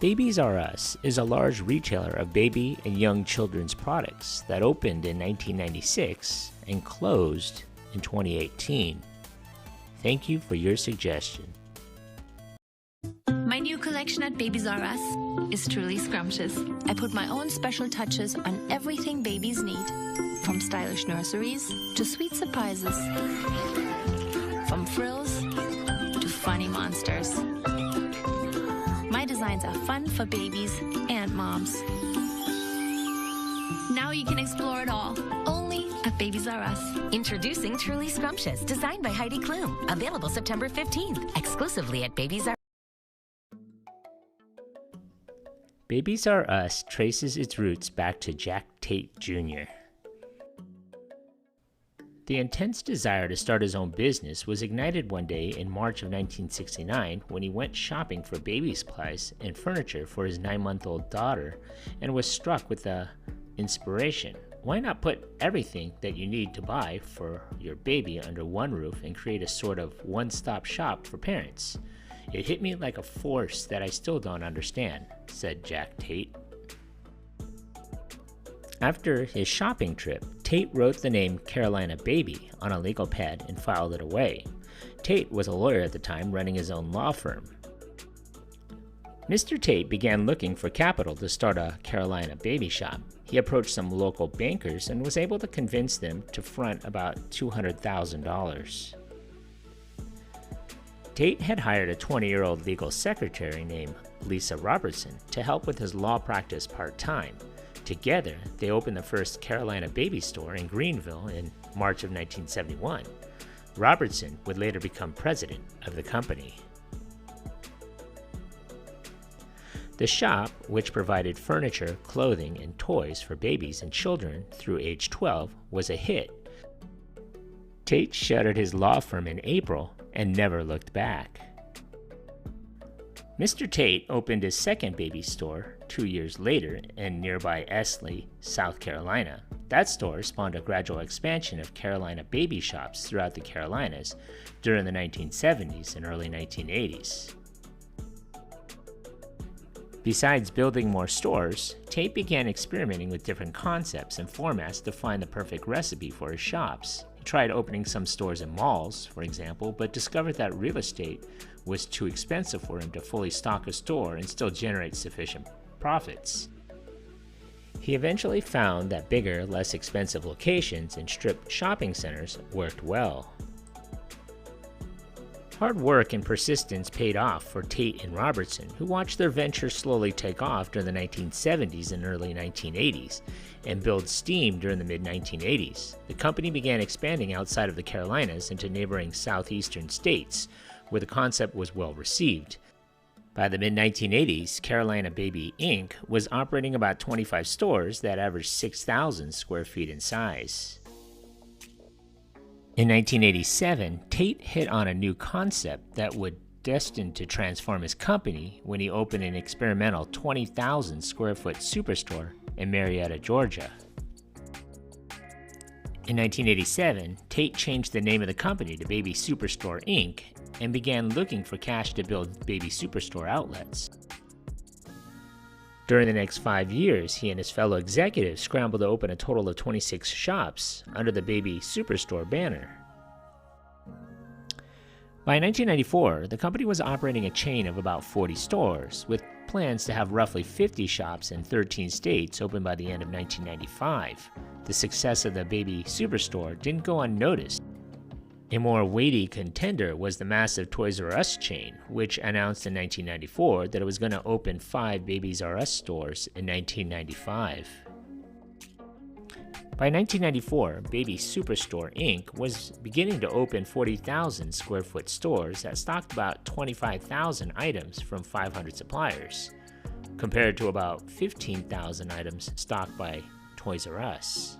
Babies R Us is a large retailer of baby and young children's products that opened in 1996 and closed in 2018. Thank you for your suggestion. My new collection at Babies R Us is truly scrumptious. I put my own special touches on everything babies need, from stylish nurseries to sweet surprises, from frills to funny monsters. My designs are fun for babies and moms. Now you can explore it all, only at Babies R Us. Introducing Truly Scrumptious, designed by Heidi Klum. Available September 15th, exclusively at Babies R Us. Babies R Us traces its roots back to Jack Tate Jr. The intense desire to start his own business was ignited one day in March of 1969 when he went shopping for baby supplies and furniture for his 9-month-old daughter and was struck with the inspiration. Why not put everything that you need to buy for your baby under one roof and create a sort of one-stop shop for parents? It hit me like a force that I still don't understand, said Jack Tate. After his shopping trip, Tate wrote the name Carolina Baby on a legal pad and filed it away. Tate was a lawyer at the time running his own law firm. Mr. Tate began looking for capital to start a Carolina Baby shop. He approached some local bankers and was able to convince them to front about $200,000. Tate had hired a 20-year-old legal secretary named Lisa Robertson to help with his law practice part-time. Together, they opened the first Carolina Baby store in Greenville in March of 1971. Robertson would later become president of the company. The shop, which provided furniture, clothing, and toys for babies and children through age 12, was a hit. Tate shuttered his law firm in April and never looked back. Mr. Tate opened his second baby store 2 years later in nearby Esley, South Carolina. That store spawned a gradual expansion of Carolina Baby shops throughout the Carolinas during the 1970s and early 1980s. Besides building more stores, Tate began experimenting with different concepts and formats to find the perfect recipe for his shops. He tried opening some stores in malls, for example, but discovered that real estate was too expensive for him to fully stock a store and still generate sufficient profits. He eventually found that bigger, less expensive locations in strip shopping centers worked well. Hard work and persistence paid off for Tate and Robertson, who watched their venture slowly take off during the 1970s and early 1980s, and build steam during the mid-1980s. The company began expanding outside of the Carolinas into neighboring southeastern states, where the concept was well received. By the mid-1980s, Carolina Baby Inc. was operating about 25 stores that averaged 6,000 square feet in size. In 1987, Tate hit on a new concept that would destined to transform his company when he opened an experimental 20,000 square foot superstore in Marietta, Georgia. In 1987, Tate changed the name of the company to Baby Superstore Inc. and began looking for cash to build Baby Superstore outlets. During the next 5 years, he and his fellow executives scrambled to open a total of 26 shops under the Baby Superstore banner. By 1994, the company was operating a chain of about 40 stores, with plans to have roughly 50 shops in 13 states open by the end of 1995. The success of the Baby Superstore didn't go unnoticed. A more weighty contender was the massive Toys R Us chain, which announced in 1994 that it was going to open 5 Babies R Us stores in 1995. By 1994, Baby Superstore Inc. was beginning to open 40,000 square foot stores that stocked about 25,000 items from 500 suppliers, compared to about 15,000 items stocked by Toys R Us.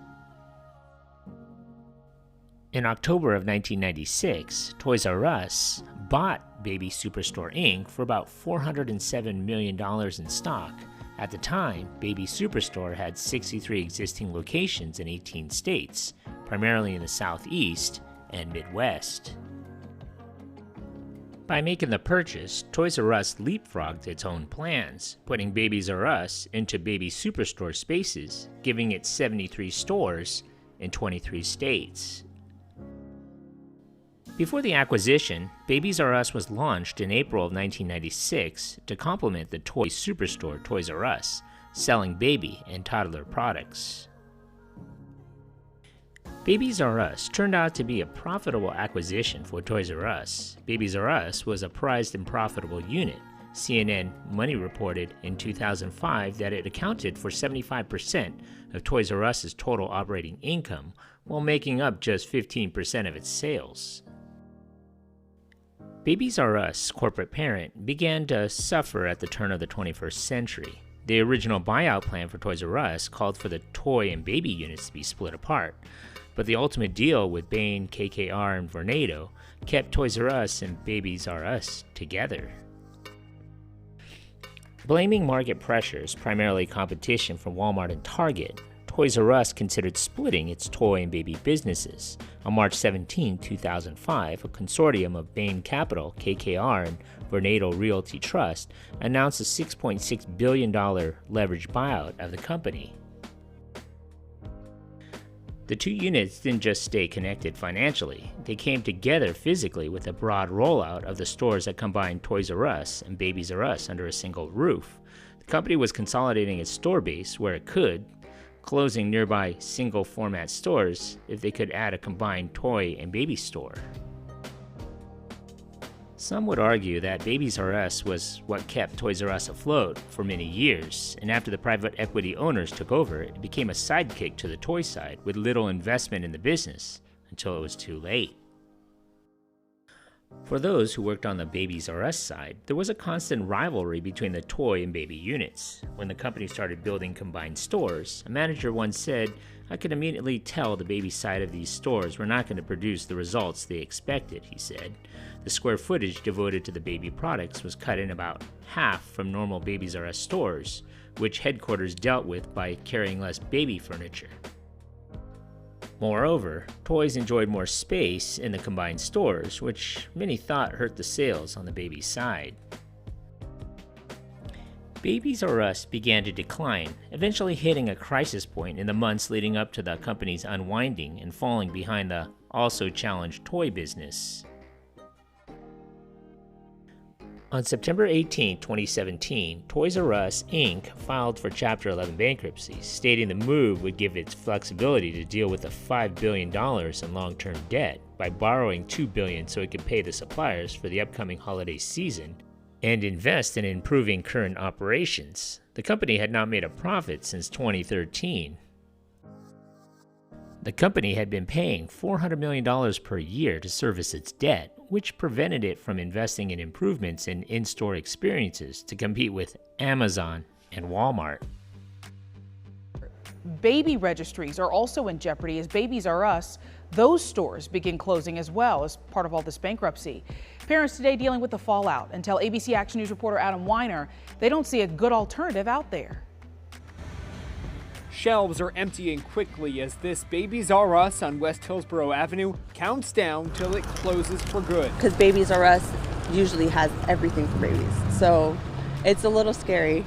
In October of 1996, Toys R Us bought Baby Superstore Inc. for about $407 million in stock. At the time, Baby Superstore had 63 existing locations in 18 states, primarily in the Southeast and Midwest. By making the purchase, Toys R Us leapfrogged its own plans, putting Babies R Us into Baby Superstore spaces, giving it 73 stores in 23 states. Before the acquisition, Babies R Us was launched in April of 1996 to complement the toy superstore Toys R Us, selling baby and toddler products. Babies R Us turned out to be a profitable acquisition for Toys R Us. Babies R Us was a prized and profitable unit. CNN Money reported in 2005 that it accounted for 75% of Toys R Us's total operating income, while making up just 15% of its sales. Babies R Us corporate parent began to suffer at the turn of the 21st century. The original buyout plan for Toys R Us called for the toy and baby units to be split apart, but the ultimate deal with Bain, KKR, and Vornado kept Toys R Us and Babies R Us together. Blaming market pressures, primarily competition from Walmart and Target, Toys R Us considered splitting its toy and baby businesses. On March 17, 2005, a consortium of Bain Capital, KKR, and Vornado Realty Trust announced a $6.6 billion leveraged buyout of the company. The two units didn't just stay connected financially, they came together physically with a broad rollout of the stores that combined Toys R Us and Babies R Us under a single roof. The company was consolidating its store base where it could, closing nearby single-format stores if they could add a combined toy and baby store. Some would argue that Babies R Us was what kept Toys R Us afloat for many years, and after the private equity owners took over, it became a sidekick to the toy side with little investment in the business until it was too late. For those who worked on the Babies R Us side, there was a constant rivalry between the toy and baby units. When the company started building combined stores, a manager once said, "I could immediately tell the baby side of these stores were not going to produce the results they expected," he said. The square footage devoted to the baby products was cut in about half from normal Babies R Us stores, which headquarters dealt with by carrying less baby furniture. Moreover, toys enjoyed more space in the combined stores, which many thought hurt the sales on the baby side. Babies R Us began to decline, eventually hitting a crisis point in the months leading up to the company's unwinding and falling behind the also challenged toy business. On September 18, 2017, Toys R Us, Inc. filed for Chapter 11 bankruptcy, stating the move would give it flexibility to deal with the $5 billion in long-term debt by borrowing $2 billion so it could pay the suppliers for the upcoming holiday season and invest in improving current operations. The company had not made a profit since 2013. The company had been paying $400 million per year to service its debt, which prevented it from investing in improvements in in-store experiences to compete with Amazon and Walmart. Baby registries are also in jeopardy as Babies R Us. Those stores begin closing as well as part of all this bankruptcy. Parents today dealing with the fallout and tell ABC Action News reporter Adam Weiner they don't see a good alternative out there. Shelves are emptying quickly as this Babies R Us on West Hillsborough Avenue counts down till it closes for good. Because Babies R Us usually has everything for babies, so it's a little scary.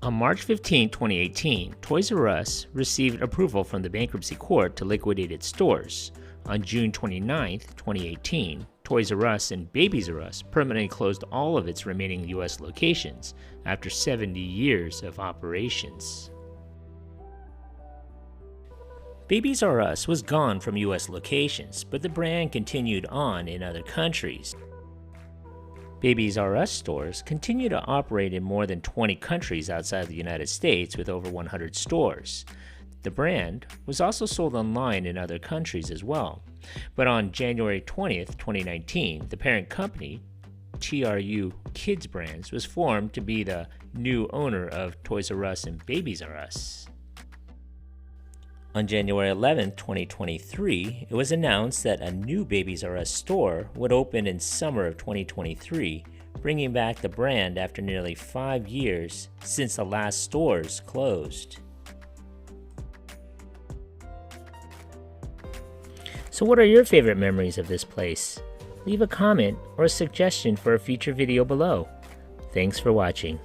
On March 15, 2018, Toys R Us received approval from the bankruptcy court to liquidate its stores. On June 29, 2018, Toys R Us and Babies R Us permanently closed all of its remaining U.S. locations after 70 years of operations. Babies R Us was gone from U.S. locations, but the brand continued on in other countries. Babies R Us stores continue to operate in more than 20 countries outside the United States with over 100 stores. The brand was also sold online in other countries as well. But on January 20th, 2019, the parent company, TRU Kids Brands, was formed to be the new owner of Toys R Us and Babies R Us. On January 11, 2023, it was announced that a new Babies R Us store would open in summer of 2023, bringing back the brand after nearly 5 years since the last stores closed. So what are your favorite memories of this place? Leave a comment or a suggestion for a future video below. Thanks for watching.